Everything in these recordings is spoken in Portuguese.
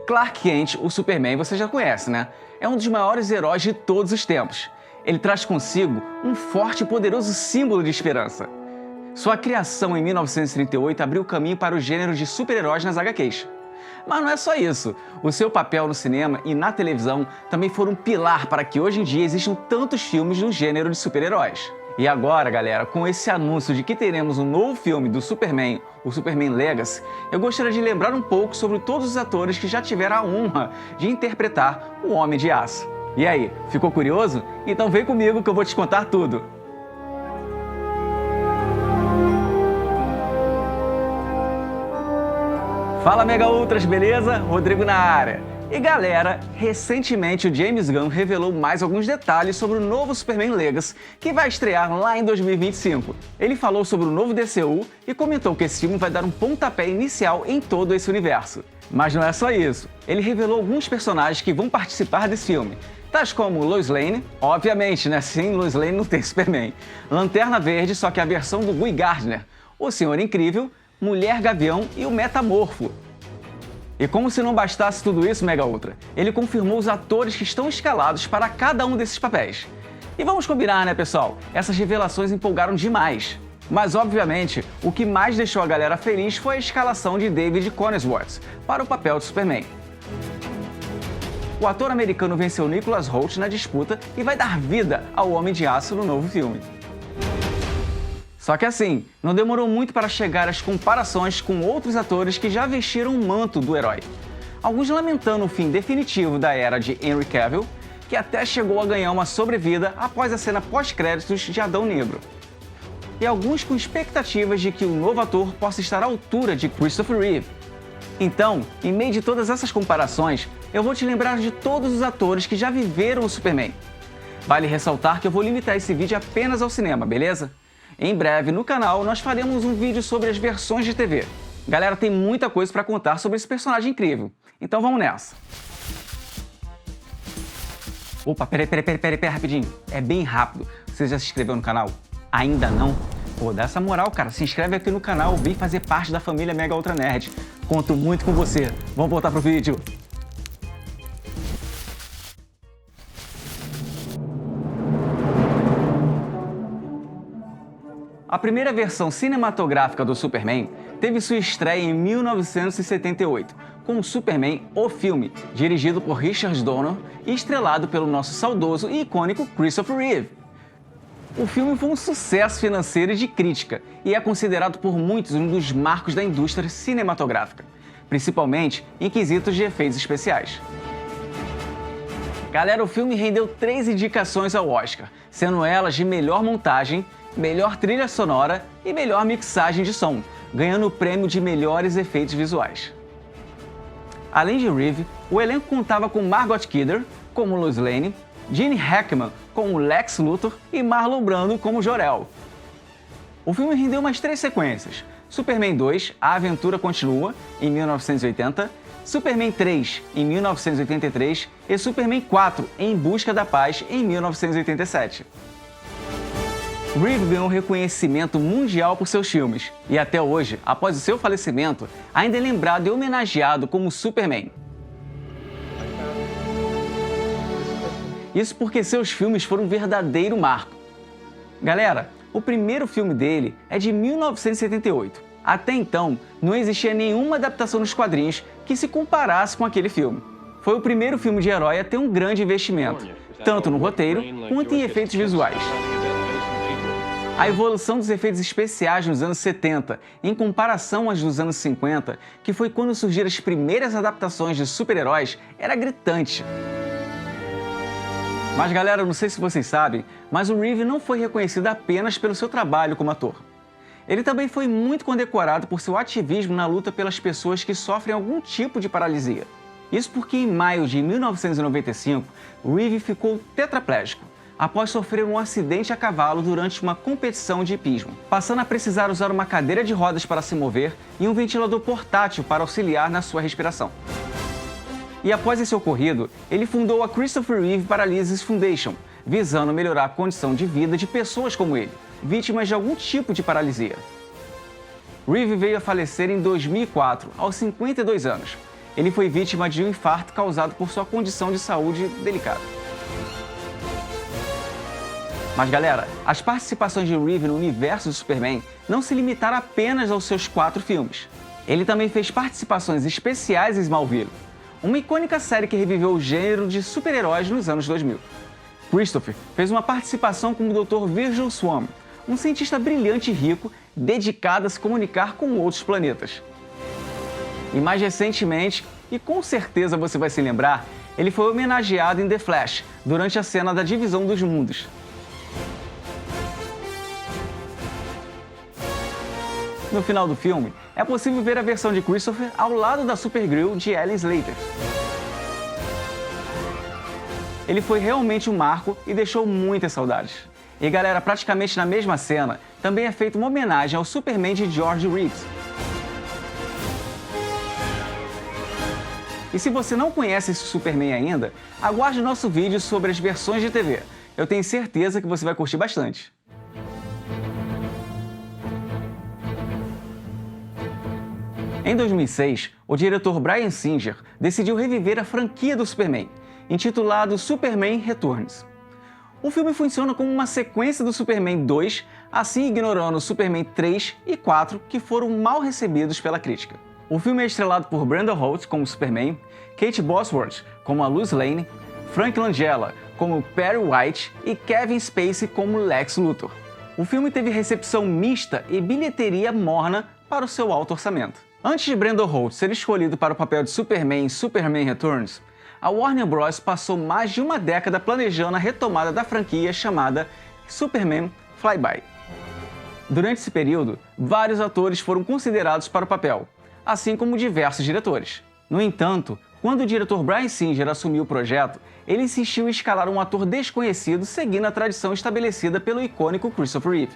Clark Kent, o Superman, você já conhece, né? É um dos maiores heróis de todos os tempos. Ele traz consigo um forte e poderoso símbolo de esperança. Sua criação em 1938 abriu caminho para o gênero de super-heróis nas HQs. Mas não é só isso. O seu papel no cinema e na televisão também foram um pilar para que hoje em dia existam tantos filmes no gênero de super-heróis. E agora, galera, com esse anúncio de que teremos um novo filme do Superman, o Superman Legacy, eu gostaria de lembrar um pouco sobre todos os atores que já tiveram a honra de interpretar o Homem de Aço. E aí, ficou curioso? Então vem comigo que eu vou te contar tudo! Fala Mega Ultras, beleza? Rodrigo na área. E galera, recentemente o James Gunn revelou mais alguns detalhes sobre o novo Superman Legacy, que vai estrear lá em 2025. Ele falou sobre o novo DCU e comentou que esse filme vai dar um pontapé inicial em todo esse universo. Mas não é só isso. Ele revelou alguns personagens que vão participar desse filme, tais como Lois Lane, obviamente, né? Sem Lois Lane não tem Superman. Lanterna Verde, só que a versão do Guy Gardner, o Senhor Incrível, Mulher Gavião e o Metamorfo. E como se não bastasse tudo isso, Mega Ultra, ele confirmou os atores que estão escalados para cada um desses papéis. E vamos combinar, né, pessoal? Essas revelações empolgaram demais. Mas, obviamente, o que mais deixou a galera feliz foi a escalação de David Corenswet para o papel de Superman. O ator americano venceu Nicholas Hoult na disputa e vai dar vida ao Homem de Aço no novo filme. Só que assim, não demorou muito para chegar às comparações com outros atores que já vestiram o manto do herói. Alguns lamentando o fim definitivo da era de Henry Cavill, que até chegou a ganhar uma sobrevida após a cena pós-créditos de Adão Negro. E alguns com expectativas de que o novo ator possa estar à altura de Christopher Reeve. Então, em meio de todas essas comparações, eu vou te lembrar de todos os atores que já viveram o Superman. Vale ressaltar que eu vou limitar esse vídeo apenas ao cinema, beleza? Em breve, no canal, nós faremos um vídeo sobre as versões de TV. Galera, tem muita coisa para contar sobre esse personagem incrível. Então vamos nessa. Opa, peraí, rapidinho. É bem rápido. Você já se inscreveu no canal? Ainda não? Pô, dá essa moral, cara. Se inscreve aqui no canal, vem fazer parte da família Mega Ultra Nerd. Conto muito com você. Vamos voltar pro vídeo. A primeira versão cinematográfica do Superman teve sua estreia em 1978, com o Superman, o filme, dirigido por Richard Donner e estrelado pelo nosso saudoso e icônico Christopher Reeve. O filme foi um sucesso financeiro e de crítica e é considerado por muitos um dos marcos da indústria cinematográfica, principalmente em quesitos de efeitos especiais. Galera, o filme rendeu 3 indicações ao Oscar, sendo elas de melhor montagem, melhor trilha sonora e melhor mixagem de som, ganhando o prêmio de melhores efeitos visuais. Além de Reeve, o elenco contava com Margot Kidder como Lois Lane, Gene Hackman como Lex Luthor e Marlon Brando como Jor-El. O filme rendeu umas 3 sequências: Superman 2, A Aventura Continua, em 1980, Superman 3, em 1983 e Superman 4, Em Busca da Paz, em 1987. Reeve ganhou reconhecimento mundial por seus filmes, e até hoje, após o seu falecimento, ainda é lembrado e homenageado como Superman. Isso porque seus filmes foram um verdadeiro marco. Galera, o primeiro filme dele é de 1978. Até então, não existia nenhuma adaptação nos quadrinhos que se comparasse com aquele filme. Foi o primeiro filme de herói a ter um grande investimento, tanto no roteiro quanto em efeitos visuais. A evolução dos efeitos especiais nos anos 70, em comparação às dos anos 50, que foi quando surgiram as primeiras adaptações de super-heróis, era gritante. Mas galera, não sei se vocês sabem, mas o Reeve não foi reconhecido apenas pelo seu trabalho como ator. Ele também foi muito condecorado por seu ativismo na luta pelas pessoas que sofrem algum tipo de paralisia. Isso porque em maio de 1995, Reeve ficou tetraplégico, após sofrer um acidente a cavalo durante uma competição de hipismo, passando a precisar usar uma cadeira de rodas para se mover e um ventilador portátil para auxiliar na sua respiração. E após esse ocorrido, ele fundou a Christopher Reeve Paralysis Foundation, visando melhorar a condição de vida de pessoas como ele, vítimas de algum tipo de paralisia. Reeve veio a falecer em 2004, aos 52 anos, Ele foi vítima de um infarto causado por sua condição de saúde delicada. Mas galera, as participações de Reeve no universo do Superman não se limitaram apenas aos seus 4 filmes. Ele também fez participações especiais em Smallville, uma icônica série que reviveu o gênero de super-heróis nos anos 2000. Christopher fez uma participação como o Dr. Virgil Swan, um cientista brilhante e rico, dedicado a se comunicar com outros planetas. E mais recentemente, e com certeza você vai se lembrar, ele foi homenageado em The Flash, durante a cena da divisão dos mundos. No final do filme, é possível ver a versão de Christopher ao lado da Supergirl de Ellen Slater. Ele foi realmente um marco e deixou muitas saudades. E galera, praticamente na mesma cena, também é feita uma homenagem ao Superman de George Reeves. E se você não conhece esse Superman ainda, aguarde nosso vídeo sobre as versões de TV. Eu tenho certeza que você vai curtir bastante. Em 2006, o diretor Bryan Singer decidiu reviver a franquia do Superman, intitulado Superman Returns. O filme funciona como uma sequência do Superman 2, assim ignorando o Superman 3 e 4, que foram mal recebidos pela crítica. O filme é estrelado por Brandon Routh como Superman, Kate Bosworth como a Lois Lane, Frank Langella como Perry White e Kevin Spacey como Lex Luthor. O filme teve recepção mista e bilheteria morna para o seu alto orçamento. Antes de Brandon Routh ser escolhido para o papel de Superman em Superman Returns, a Warner Bros. Passou mais de uma década planejando a retomada da franquia chamada Superman Flyby. Durante esse período, vários atores foram considerados para o papel, assim como diversos diretores. No entanto, quando o diretor Bryan Singer assumiu o projeto, ele insistiu em escalar um ator desconhecido seguindo a tradição estabelecida pelo icônico Christopher Reeve.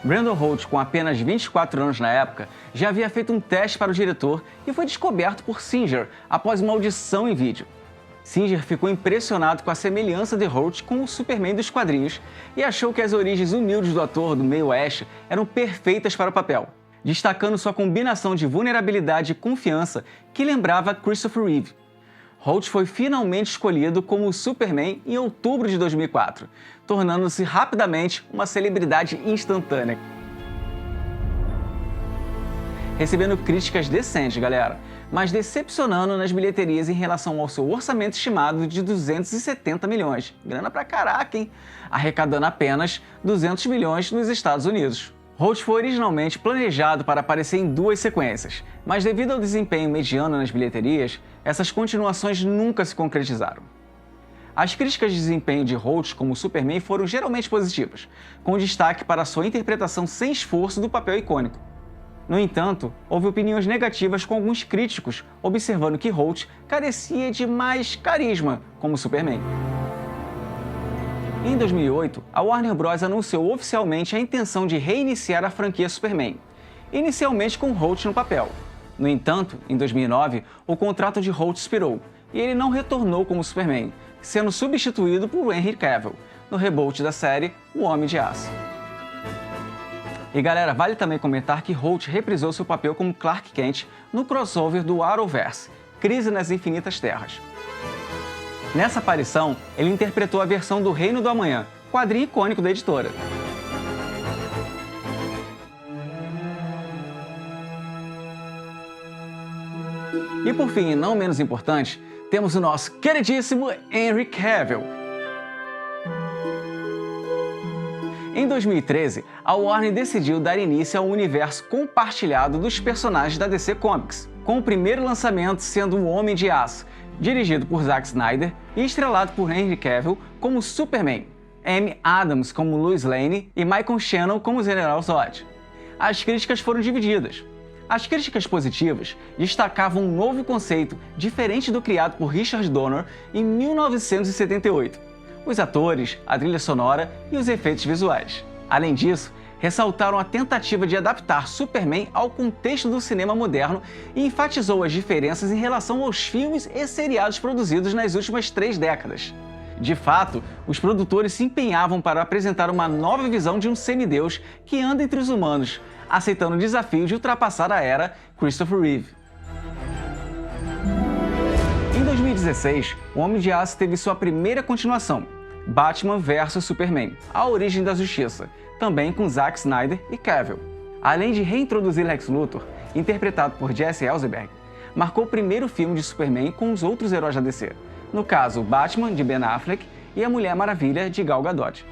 Brandon Routh, com apenas 24 anos na época, já havia feito um teste para o diretor e foi descoberto por Singer após uma audição em vídeo. Singer ficou impressionado com a semelhança de Routh com o Superman dos quadrinhos e achou que as origens humildes do ator do meio oeste eram perfeitas para o papel, destacando sua combinação de vulnerabilidade e confiança que lembrava Christopher Reeve. Routh foi finalmente escolhido como o Superman em outubro de 2004, tornando-se rapidamente uma celebridade instantânea. Recebendo críticas decentes, galera, mas decepcionando nas bilheterias em relação ao seu orçamento estimado de 270 milhões. Grana pra caraca, hein? Arrecadando apenas 200 milhões nos Estados Unidos. Routh foi originalmente planejado para aparecer em 2 sequências, mas devido ao desempenho mediano nas bilheterias, essas continuações nunca se concretizaram. As críticas de desempenho de Routh como Superman foram geralmente positivas, com destaque para sua interpretação sem esforço do papel icônico. No entanto, houve opiniões negativas com alguns críticos, observando que Routh carecia de mais carisma como Superman. Em 2008, a Warner Bros. Anunciou oficialmente a intenção de reiniciar a franquia Superman, inicialmente com Routh no papel. No entanto, em 2009, o contrato de Routh expirou e ele não retornou como Superman, sendo substituído por Henry Cavill, no reboot da série O Homem de Aço. E galera, vale também comentar que Routh reprisou seu papel como Clark Kent no crossover do Arrowverse, Crise nas Infinitas Terras. Nessa aparição, ele interpretou a versão do Reino do Amanhã, quadrinho icônico da editora. E por fim, e não menos importante, temos o nosso queridíssimo Henry Cavill. Em 2013, a Warner decidiu dar início ao universo compartilhado dos personagens da DC Comics, com o primeiro lançamento sendo O Homem de Aço, dirigido por Zack Snyder e estrelado por Henry Cavill como Superman, Amy Adams como Lois Lane e Michael Shannon como General Zod. As críticas foram divididas. As críticas positivas destacavam um novo conceito diferente do criado por Richard Donner em 1978, os atores, a trilha sonora e os efeitos visuais. Além disso, ressaltaram a tentativa de adaptar Superman ao contexto do cinema moderno e enfatizou as diferenças em relação aos filmes e seriados produzidos nas últimas 3 décadas. De fato, os produtores se empenhavam para apresentar uma nova visão de um semideus que anda entre os humanos, aceitando o desafio de ultrapassar a era Christopher Reeve. Em 2016, o Homem de Aço teve sua primeira continuação, Batman vs Superman, A Origem da Justiça, também com Zack Snyder e Cavill. Além de reintroduzir Lex Luthor, interpretado por Jesse Eisenberg, marcou o primeiro filme de Superman com os outros heróis da DC, no caso Batman, de Ben Affleck, e a Mulher Maravilha, de Gal Gadot.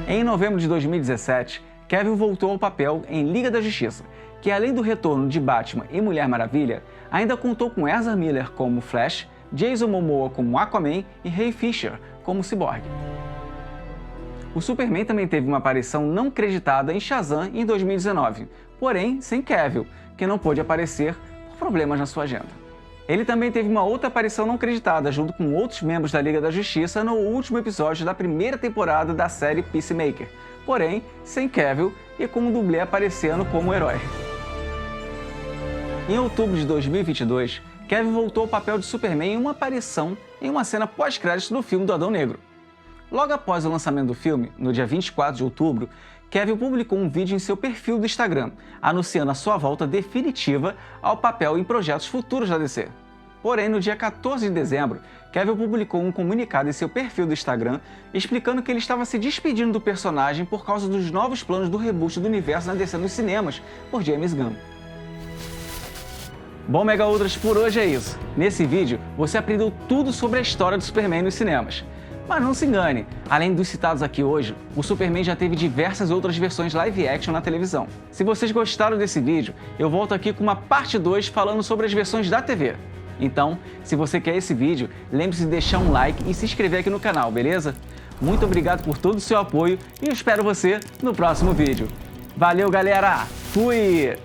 Em novembro de 2017, Cavill voltou ao papel em Liga da Justiça, que além do retorno de Batman e Mulher Maravilha, ainda contou com Ezra Miller como Flash, Jason Momoa como Aquaman e Ray Fisher como Cyborg. O Superman também teve uma aparição não creditada em Shazam em 2019, porém sem Cavill, que não pôde aparecer por problemas na sua agenda. Ele também teve uma outra aparição não creditada junto com outros membros da Liga da Justiça no último episódio da primeira temporada da série Peacemaker, porém sem Cavill e com um dublê aparecendo como herói. Em outubro de 2022, Cavill voltou ao papel de Superman em uma aparição em uma cena pós-crédito do filme do Adão Negro. Logo após o lançamento do filme, no dia 24 de outubro, Cavill publicou um vídeo em seu perfil do Instagram, anunciando a sua volta definitiva ao papel em projetos futuros da DC. Porém, no dia 14 de dezembro, Cavill publicou um comunicado em seu perfil do Instagram explicando que ele estava se despedindo do personagem por causa dos novos planos do reboot do universo na DC nos cinemas, por James Gunn. Bom, Mega Ultras, por hoje é isso. Nesse vídeo, você aprendeu tudo sobre a história do Superman nos cinemas. Mas não se engane, além dos citados aqui hoje, o Superman já teve diversas outras versões live action na televisão. Se vocês gostaram desse vídeo, eu volto aqui com uma parte 2 falando sobre as versões da TV. Então, se você quer esse vídeo, lembre-se de deixar um like e se inscrever aqui no canal, beleza? Muito obrigado por todo o seu apoio e eu espero você no próximo vídeo. Valeu, galera! Fui!